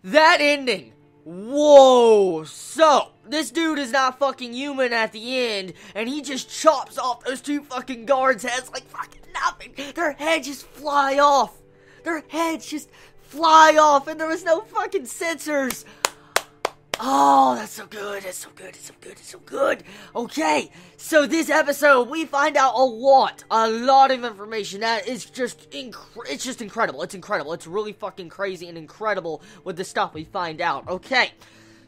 That ending. Whoa. So, this dude is not fucking human at the end, and he just chops off those two fucking guards' heads like fucking nothing. Their heads just fly off. Their heads just fly off, and there was no fucking censors. Oh, that's so good, it's so good, it's so good, it's so good. Okay, so this episode, we find out a lot of information that is just, it's just incredible, it's really fucking crazy and incredible with the stuff we find out. Okay,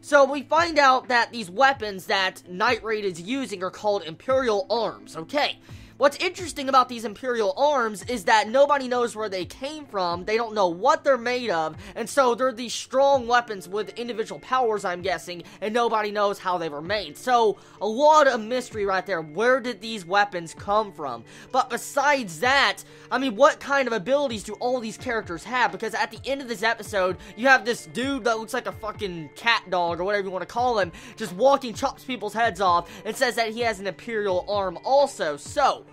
so we find out that these weapons that Night Raid is using are called Imperial Arms. Okay, what's interesting about these Imperial Arms is that nobody knows where they came from, they don't know what they're made of, and so they're these strong weapons with individual powers, I'm guessing, and nobody knows how they were made. So, a lot of mystery right there. Where did these weapons come from? But besides that, I mean, what kind of abilities do all these characters have? Because at the end of this episode, you have this dude that looks like a fucking cat dog, or whatever you want to call him, just walking, chops people's heads off, and says that he has an Imperial arm also. So,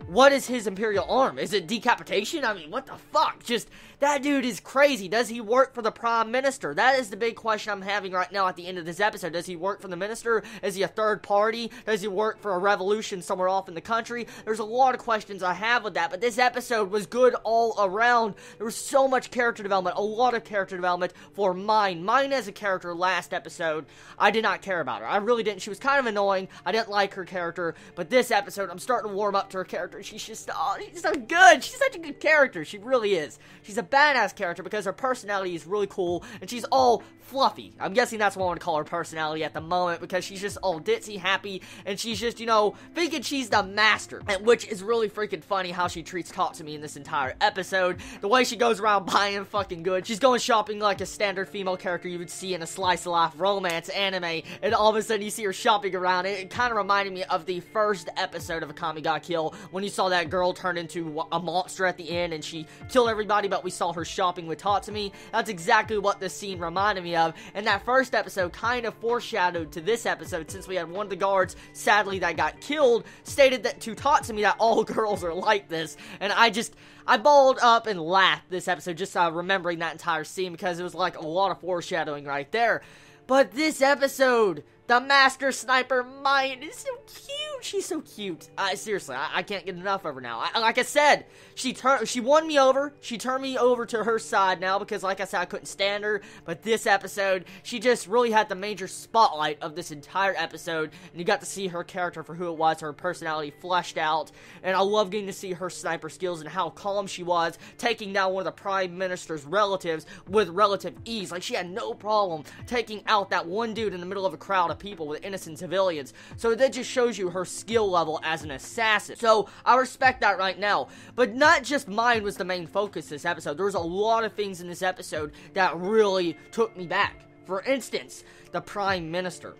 what is his Imperial arm? Is it decapitation? I mean, what the fuck? Just, that dude is crazy. Does he work for the Prime Minister? That is the big question I'm having right now at the end of this episode. Does he work for the Minister? Is he a third party? Does he work for a revolution somewhere off in the country? There's a lot of questions I have with that, but this episode was good all around. There was so much character development, a lot of character development for Mine. Mine as a character last episode, I did not care about her. I really didn't. She was kind of annoying. I didn't like her character, but this episode, I'm starting to warm up to her character. She's just, oh, she's so good. She's such a good character. She really is. She's a badass character because her personality is really cool, and she's all fluffy. I'm guessing that's what I want to call her personality at the moment, because she's just all ditzy happy, and she's just, you know, thinking she's the master, and which is really freaking funny how she treats Tatsumi in this entire episode. The way she goes around buying fucking goods. She's going shopping like a standard female character you would see in a slice of life romance anime, and all of a sudden you see her shopping around. It kind of reminded me of the first episode of Akame ga Kill, when you saw that girl turn into a monster at the end, and she killed everybody, but we saw her shopping with Tatsumi. That's exactly what this scene reminded me of, and that first episode kind of foreshadowed to this episode, since we had one of the guards, sadly, that got killed, stated that to Tatsumi that all girls are like this, and I balled up and laughed this episode, just remembering that entire scene, because it was like a lot of foreshadowing right there. But this episode, the Master Sniper Mine is so cute. She's so cute. Seriously, I can't get enough of her now. Like I said, she won me over. She turned me over to her side now because, like I said, I couldn't stand her. But this episode, she just really had the major spotlight of this entire episode. And you got to see her character for who it was, her personality fleshed out. And I love getting to see her sniper skills and how calm she was, taking down one of the Prime Minister's relatives with relative ease. Like, she had no problem taking out that one dude in the middle of a crowd of people with innocent civilians. So that just shows you her skill level as an assassin. So I respect that right now. But not just Mine was the main focus this episode. There was a lot of things in this episode that really took me back. For instance, the Prime Minister.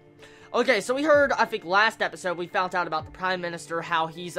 Okay, so we heard, I think last episode, we found out about the Prime Minister, how he's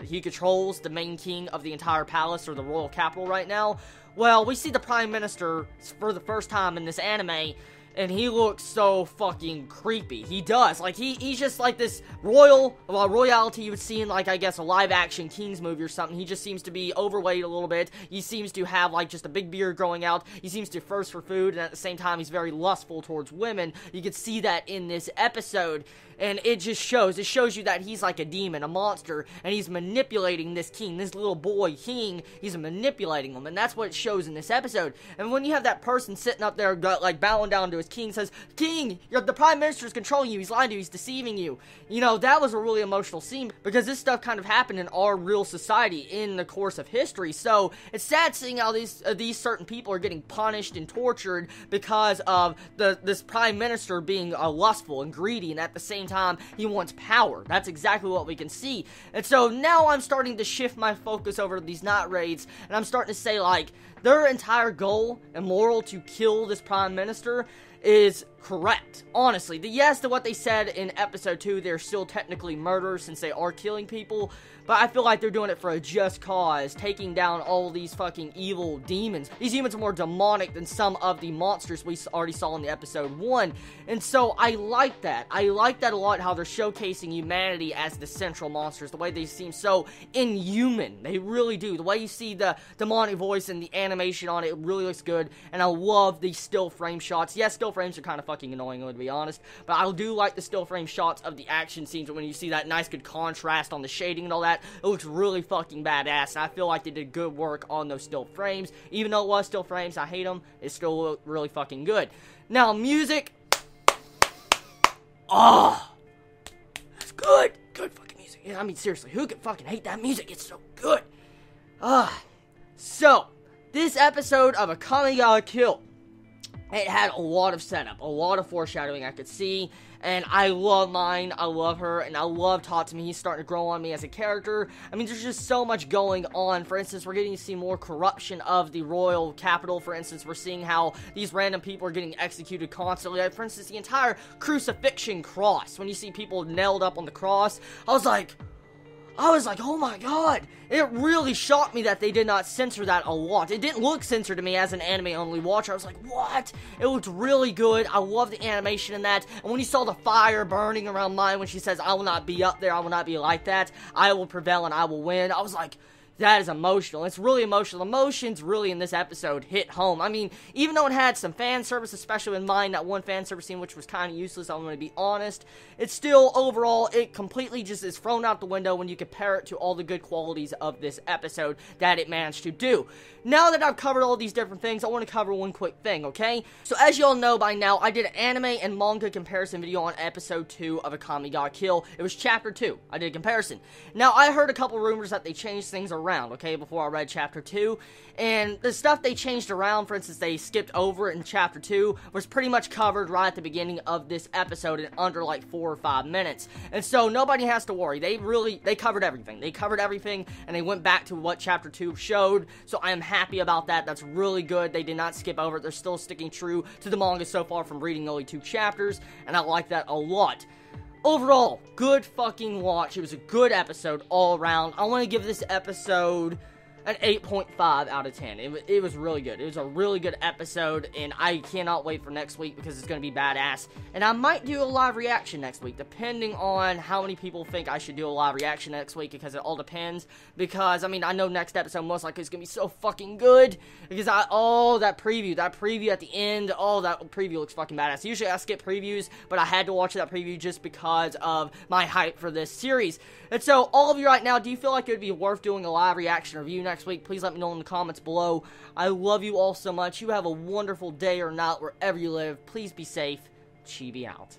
he controls the main king of the entire palace, or the royal capital right now. Well, we see the Prime Minister for the first time in this anime, and he looks so fucking creepy. He does. Like, he's just like this royalty you would see in, like, I guess, a live-action King's movie or something. He just seems to be overweight a little bit. He seems to have, like, just a big beard growing out. He seems to thirst for food, and at the same time, he's very lustful towards women. You could see that in this episode. And it just shows. It shows you that he's like a demon, a monster, and he's manipulating this king, this little boy king. He's manipulating him, and that's what it shows in this episode. And when you have that person sitting up there, like, bowing down to his king, says, "King, the Prime Minister is controlling you. He's lying to you. He's deceiving you." You know, that was a really emotional scene, because this stuff kind of happened in our real society in the course of history. So it's sad seeing how these certain people are getting punished and tortured because of this Prime Minister being lustful and greedy, and at the same time, he wants power. That's exactly what we can see. And so now I'm starting to shift my focus over to these Night Raids, and I'm starting to say, like, their entire goal and moral to kill this Prime Minister is correct. Honestly, yes to what they said in episode 2, they're still technically murderers since they are killing people, but I feel like they're doing it for a just cause, taking down all these fucking evil demons. These humans are more demonic than some of the monsters we already saw in the episode 1, and so I like that. I like that a lot, how they're showcasing humanity as the central monsters, the way they seem so inhuman. They really do. The way you see the demonic voice and the animation on it really looks good, and I love the still frame shots. Yes, still frames are kind of fucking annoying, to be honest, but I do like the still frame shots of the action scenes when you see that nice good contrast on the shading and all that. It looks really fucking badass, and I feel like they did good work on those still frames. Even though it was still frames, I hate them, it still looked really fucking good. Now, music, oh, that's good. Good fucking music. Yeah, I mean, seriously, who could fucking hate that music? It's so good. So, this episode of Akame ga Kill, it had a lot of setup, a lot of foreshadowing I could see, and I love mine, I love her, and I love Tatsumi. He's starting to grow on me as a character. I mean, there's just so much going on. For instance, we're getting to see more corruption of the royal capital. For instance, we're seeing how these random people are getting executed constantly. Like, for instance, the entire crucifixion cross. When you see people nailed up on the cross, I was like, oh my god, it really shocked me that they did not censor that a lot. It didn't look censored to me as an anime-only watcher. I was like, what? It looked really good. I love the animation in that. And when you saw the fire burning around mine when she says, I will not be up there, I will not be like that, I will prevail and I will win, I was like, that is emotional. It's really emotional. Emotions really in this episode hit home. I mean, even though it had some fan service, especially in mine, that one fan service scene which was kind of useless, I'm going to be honest, it's still, overall, it completely just is thrown out the window when you compare it to all the good qualities of this episode that it managed to do. Now that I've covered all these different things, I want to cover one quick thing, okay? So as you all know by now, I did an anime and manga comparison video on episode 2 of Akame ga Kill. It was chapter 2. I did a comparison. Now, I heard a couple rumors that they changed things around, okay, before I read chapter 2, and the stuff they changed around, for instance, they skipped over in chapter 2, was pretty much covered right at the beginning of this episode in under like 4 or 5 minutes, and so nobody has to worry. They covered everything. They covered everything, and they went back to what chapter 2 showed, so I am happy about that. That's really good. They did not skip over it. They're still sticking true to the manga so far from reading only 2 chapters, and I like that a lot. Overall, good fucking watch. It was a good episode all around. I want to give this episode an 8.5 out of 10. It was really good. It was a really good episode, and I cannot wait for next week because it's going to be badass. And I might do a live reaction next week, depending on how many people think I should do a live reaction next week, because it all depends. Because, I mean, I know next episode most likely is going to be so fucking good, because that preview at the end, that preview looks fucking badass. Usually I skip previews, but I had to watch that preview just because of my hype for this series. And so, all of you right now, do you feel like it would be worth doing a live reaction review next week? Please let me know in the comments below. I love you all so much. You have a wonderful day or night wherever you live. Please be safe. Chibi out.